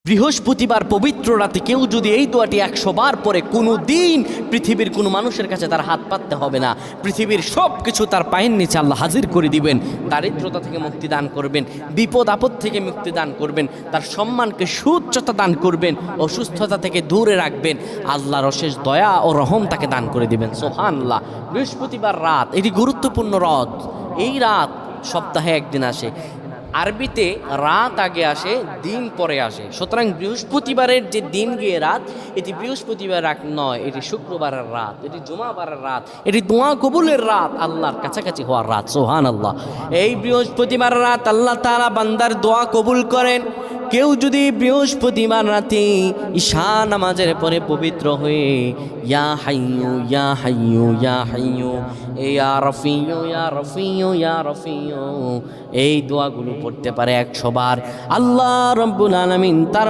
বৃহস্পতিবার পবিত্র রাতে কেউ যদি এই দোয়াটি 100 বার পরে কোনো দিন পৃথিবীর কোনো মানুষের কাছে তার হাত পাততে হবে না। পৃথিবীর সব কিছু তার পায়ের নিচে আল্লাহ হাজির করে দিবেন। দারিদ্রতা থেকে মুক্তি দান করবেন, বিপদ আপদ থেকে মুক্তি দান করবেন, তার সম্মানকে সুউচ্চতা দান করবেন, অসুস্থতা থেকে দূরে রাখবেন। আল্লাহর অশেষ দয়া ও রহম তাকে দান করে দিবেন। সুবহানাল্লাহ। বৃহস্পতিবার রাত এটি গুরুত্বপূর্ণ রাত। এই রাত সপ্তাহে একদিন আসে। আরবিতে রাত আগে আসে, দিন পরে আসে। সুতরাং বৃহস্পতিবারের যে দিন গিয়ে রাত, এটি বৃহস্পতিবার রাত নয়, এটি শুক্রবারের রাত, এটি জুমাবারের রাত, এটি দোয়া কবুলের রাত, আল্লাহর কাছাকাছি হওয়ার রাত। সুবহানাল্লাহ। এই বৃহস্পতিবার রাত আল্লাহ তাআলা বান্দার দোয়া কবুল করেন। কেউ যদি বৃহস্পতিবার রাতে ঈশা নামাজের পরে পবিত্র হয়ে ইয়া হাইয়ু ইয়া হাইয়ু ইয়া হাইয়ু ইয়া রফিয়ু ইয়া রফিয়ু ইয়া রফিয়ু এই দোয়াগুলো পড়তে পারে 100 বার, আল্লাহ রাব্বুল আলামিন তার